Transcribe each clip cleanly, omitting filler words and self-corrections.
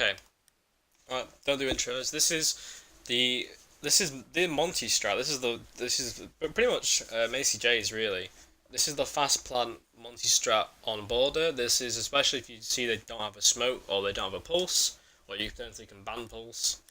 Okay. Alright, don't do intros. This is the Monty strat. This is pretty much MacieJay's really. This is the fast plant Monty strat on border. This is especially if you see they don't have a smoke or they don't have a pulse, or you potentially can ban pulse.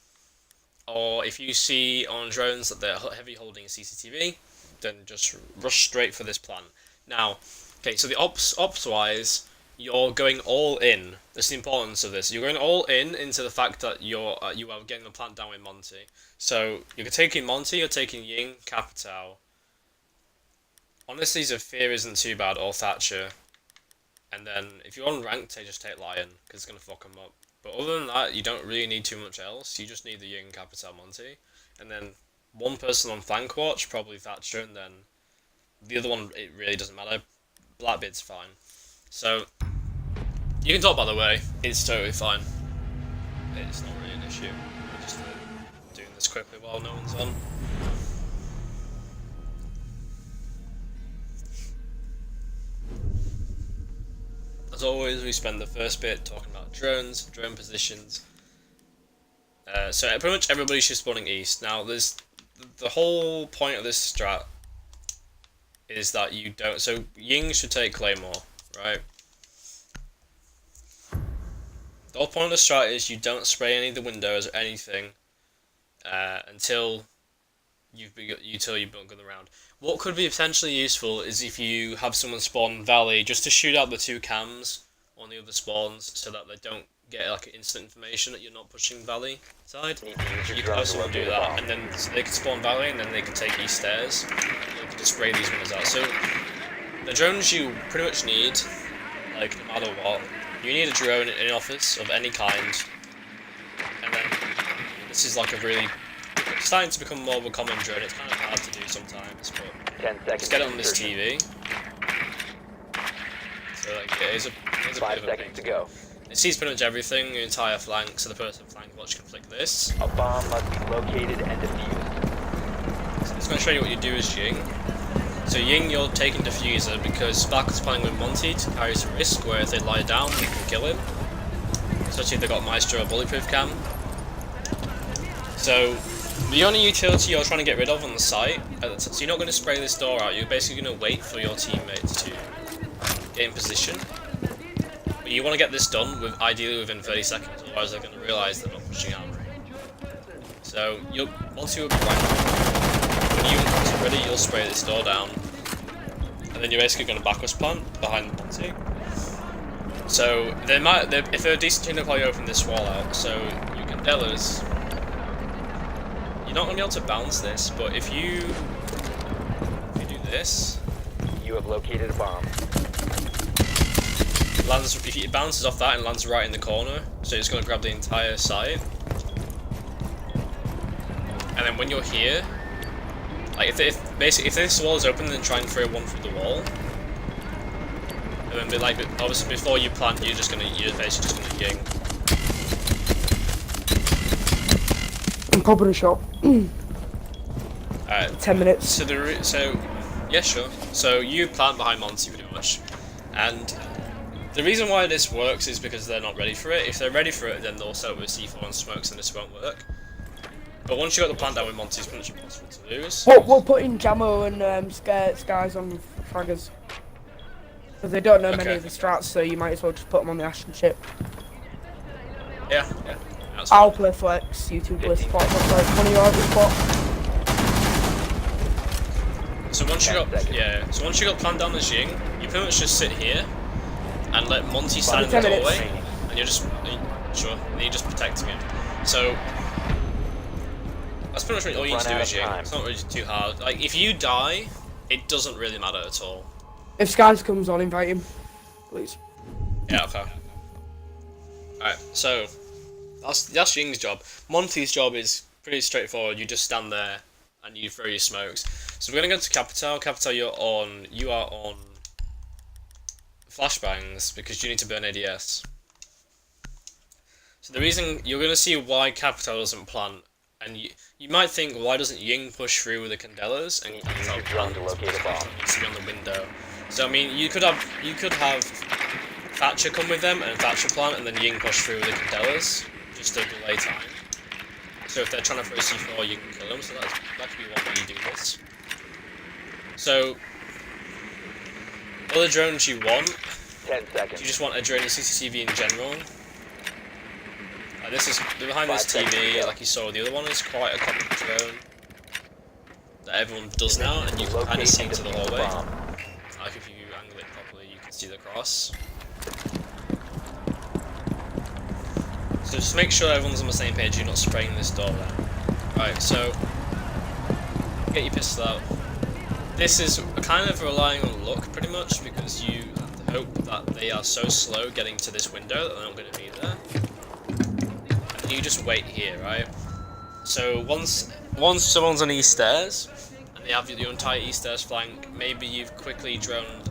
Or if you see on drones that they're heavy holding CCTV, then just rush straight for this plan. Now, okay, so the ops wise, you're going all in. That's the importance of this. You're going all in into the fact that you are getting the plant down with Monty. So you're taking Monty, you're taking Ying, Capitao. Honestly, Zafir isn't too bad, or Thatcher. And then if you're on ranked, just take Lion, because it's going to fuck them up. But other than that, you don't really need too much else. You just need the Ying, Capitao, Monty. And then one person on flank watch, probably Thatcher, and then the other one, it really doesn't matter. Blackbeard's fine. So, you can talk by the way, it's totally fine. It's not really an issue. We're just doing this quickly while no one's on. As always, we spend the first bit talking about drones, drone positions. So pretty much everybody's just spawning east. Now, there's the whole point of this strat is that you don't. So Ying should take Claymore, right? The whole point of the strat is you don't spray any of the windows or anything until you've begun the round. What could be potentially useful is if you have someone spawn Valley just to shoot out the two cams on the other spawns so that they don't get like instant information that you're not pushing Valley side. You can have someone do that, and then so they can spawn Valley and then they can take east stairs. They can just spray these windows out. So the drones you pretty much need, like no matter what, you need a drone in an office of any kind, and then this is like a really starting to become more of a common drone. It's kind of hard to do sometimes, but just get it on this TV. So like, yeah, here's a bit of a thing. To go. It sees pretty much everything, your entire flank, so the person flank watch can flick this. A bomb must be located and defused. So it's going to show you what you do as Ying. So Ying, you're taking Diffuser because Sparkle's playing with Monty to carry some risk, where if they lie down, you can kill him. Especially if they've got Maestro or Bulletproof Cam. So the only utility you're trying to get rid of on the site, so you're not going to spray this door out, you're basically going to wait for your teammates to get in position. But you want to get this done ideally within 30 seconds, otherwise they're going to realise they're not pushing out. So Monty will be right. When you're ready, you'll spray this door down, and then you're basically going to backwards plant behind Monty. So if they're a decent team, they'll probably open this wall out. So you can Dellas. You're not going to be able to bounce this, but if you do this, you have located a bomb. If it bounces off that and lands right in the corner, so it's going to grab the entire site. And then when you're here, like if this wall is open, then try and throw one through the wall. And then obviously before you plant, you're basically just gonna Ying. I'm popping a shot. Alright. 10 minutes. So yeah, sure. So you plant behind Monty pretty much, and the reason why this works is because they're not ready for it. If they're ready for it, then they'll set up with C4 and smokes, and this won't work. But once you got the plant down with Monty, it's pretty much impossible to lose. We'll put in Jamo and Skies on fraggers. Because they don't know many of the strats, so you might as well just put them on the Ashen chip. Yeah. I'll play flex, you two play spot, like one of you out the spot. So once you got plant down as Ying, you pretty much just sit here and let Monty stand in the doorway, and you're just protecting him. So that's pretty much all you need to do as Ying. It's not really too hard. Like if you die, it doesn't really matter at all. If Skies comes on, invite him, please. Yeah, okay. Alright, so that's Ying's job. Monty's job is pretty straightforward. You just stand there and you throw your smokes. So we're gonna go to Capitao. Capitao, you are on flashbangs because you need to burn ADS. So the reason you're gonna see why Capitao doesn't plant, and you might think, why doesn't Ying push through with the Candelas and Capitao plant? Needs to be on the window. So I mean, you could have Thatcher come with them and Thatcher plant, and then Ying push through with the Candelas. just to delay time. So if they're trying to throw C4, you can kill them. So that could be one way you do this. So other drones you want. 10 seconds. You just want a drone CCTV in general. This is behind this 5 seconds to TV, go. like you saw. The other one is quite a common drone that everyone does now, and you can kind Locate of see and into the defuse hallway. bomb. Like if you angle it properly, you can see the cross. So just make sure everyone's on the same page. You're not spraying this door down. Right, so get your pistol out. This is kind of relying on luck, pretty much, because you have to hope that they are so slow getting to this window that they're not going to be there. And you just wait here, right? So once someone's on these stairs, and they have your entire east stairs flank, maybe you've quickly droned,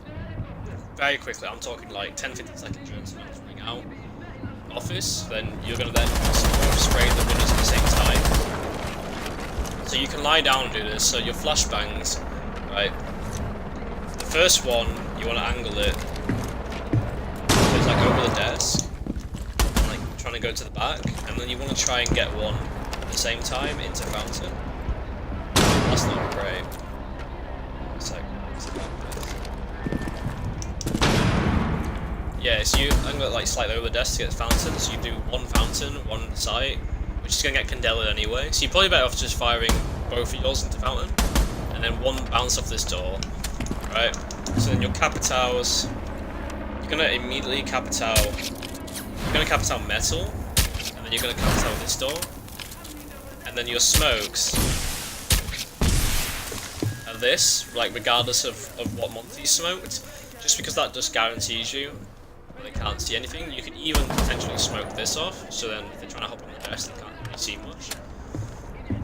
very quickly, I'm talking like 10-15 second drones running out office, then you're going to then spray the windows at the same time. So you can lie down and do this, so your flashbangs, right, the first one, you want to angle it, so it's like over the desk, and like trying to go to the back, and then you want to try and get one at the same time into fountain. That's not great. It's like, yeah, so you angle it like slightly over the desk to get the fountain, so you do one fountain, one site, which is going to get Candela'd anyway, so you're probably better off just firing both of yours into fountain, and then one bounce off this door, right? So then your Capitals, you're going to immediately Capital, you're going to Capital metal, and then you're going to Capital this door, and then your smokes are this, like regardless of what Monty smoked, just because that just guarantees you they can't see anything. You can even potentially smoke this off, so then if they're trying to hop on the desk, they can't really see much.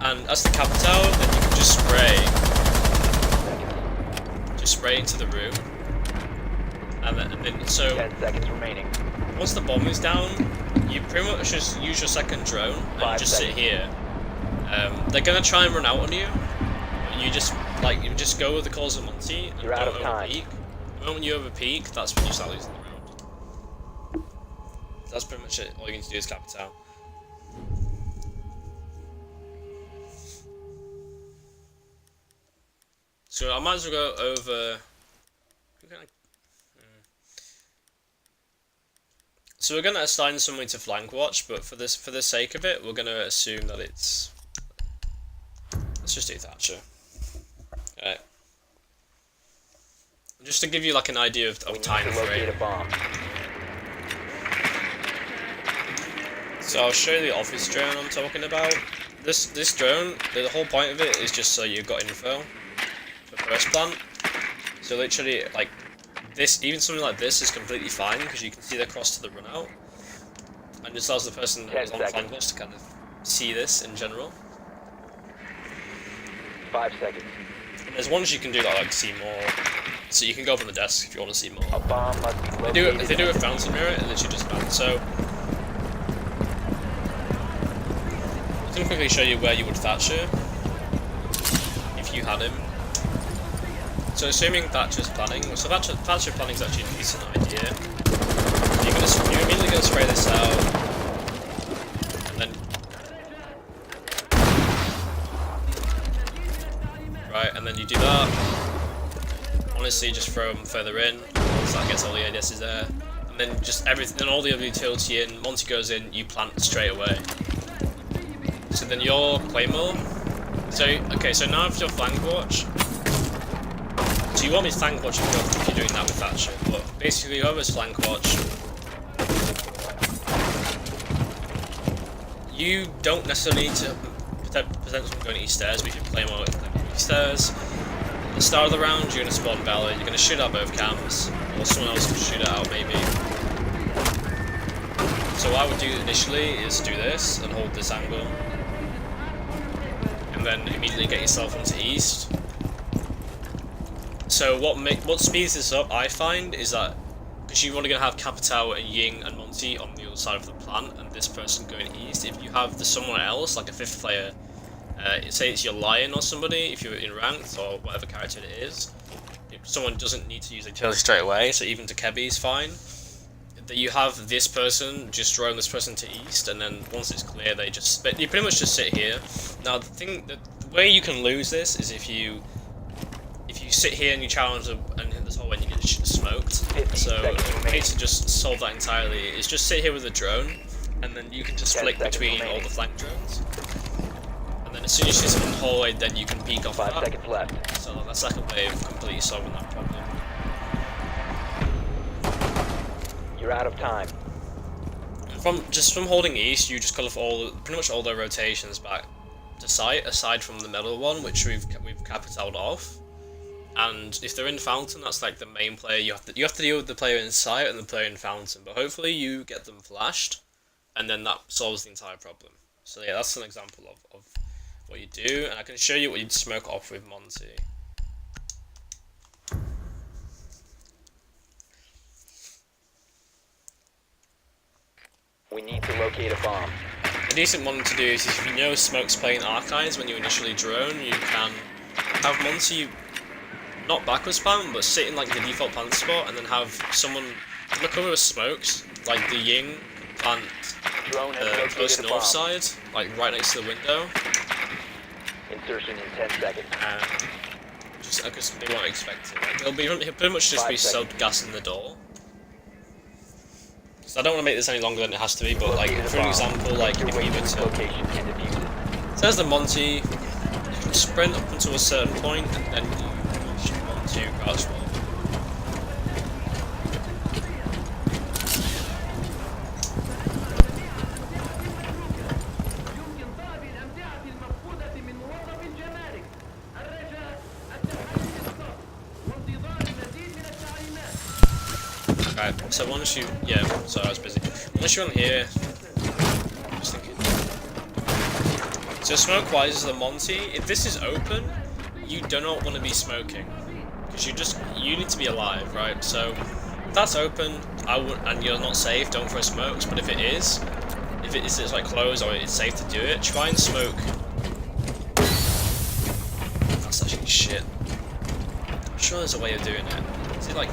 And as the Capital, then you can just spray into the room. And then so 10 seconds remaining. once the bomb is down, you pretty much just use your second drone and 5 just sit seconds. here. They're gonna try and run out on you, but you just go with the calls of Monty and You're out don't of time. overpeak. The moment you overpeak, that's when you start losing the round. That's pretty much it. All you need to do is Capital. So I might as well go over. So we're gonna assign somebody to flank watch, but for the sake of it, we're gonna assume that it's. Let's just do Thatcher. Alright. Just to give you like an idea of We need time to locate frame. a bomb. So I'll show you the office drone I'm talking about. This drone, the whole point of it is just so you've got info for first plant. So literally, like this, even something like this is completely fine because you can see the cross to the run out, and just allows the person 10 that's on seconds. flank watch to kind of see this in general. 5 seconds. And there's ones you can do that like see more, so you can go up on the desk if you want to see more. A bomb must be If located. they do a fountain mirror, it literally just bounce. So I can quickly show you where you would Thatcher if you had him. So assuming Thatcher's planning, so Thatcher planning is actually a decent idea. You're immediately gonna spray this out, and then right, and then you do that. Honestly, just throw them further in. Once that gets all the ADSs there, and then just everything, then all the other utility in. Monty goes in, you plant straight away. So then your Claymore. So okay, so now if your flank watch. So you want me to flank watch if you're doing that with Thatcher, but basically whoever's flank watch, you don't necessarily need to prevent someone going east stairs, but if you play more east stairs, at the start of the round you're going to spawn Bella, you're going to shoot out both cams, or someone else can shoot it out maybe. So what I would do initially is do this and hold this angle, and then immediately get yourself onto east. So what speeds this up, I find, is that because you're only going to have Capital and Ying and Monty on the other side of the plant, and this person going east. If you have someone else, like a fifth player, say it's your Lion or somebody, if you're in ranked or whatever character it is, if someone doesn't need to use utility straight away, so even Takebi is fine. that you have this person just drone this person to east, and then once it's clear, you pretty much just sit here. Now the way you can lose this is if you sit here and you challenge them and hit this hole and you get smoked. So the way to just solve that entirely is just sit here with the drone, and then you can just flick between all the flank drones. And then as soon as you see someone hallway, then you can peek off 5 that. seconds left. So that's like a way of completely solving that problem. You're out of time. From holding east, you just cut off pretty much all their rotations back to site, aside from the middle one, which we've capitaled off. And if they're in fountain, that's like the main player. You have to deal with the player in sight and the player in fountain. But hopefully you get them flashed, and then that solves the entire problem. So yeah, that's an example of what you do, and I can show you what you'd smoke off with Monty. We need to locate a bomb. A decent one to do is if you know smoke's playing archives when you initially drone, you can have Monty not backwards plant, but sit in like the default plant spot, and then have someone in the cover of smokes, like the Ying, plant Drone has the located close a north bomb. side, like right next to the window. Insertion in 10 seconds. Just because they won't expect it. Like, he'll pretty much just 5 be seconds. gassing the door. So I don't want to make this any longer than it has to be, but like Located a for an bomb. example, like Make if your way you to were its to location and defuse it. there's the Monty, you can sprint up until a certain point, and then you shoot Monty crouch wall. Right, so once you, sorry I was busy. Once you're on here, just thinking. So smoke wise is the Monty. If this is open, you do not want to be smoking, because you need to be alive, right? So if that's open, and you're not safe, don't throw smokes. But if it's like closed or it's safe to do it, try and smoke. That's actually shit. I'm sure there's a way of doing it. Is it like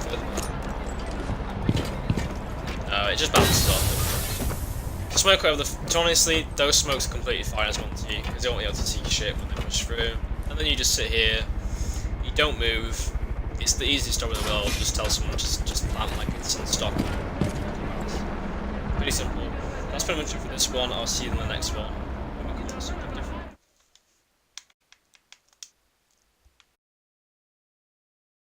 no, it just balances off. To smoke over honestly, those smokes are completely fine as Monty, because they won't be able to see shit when they push through. And then you just sit here, you don't move. It's the easiest job in the world. Just tell someone just plant like it's unstoppable. Pretty simple. That's pretty much it for this one. I'll see you in the next one.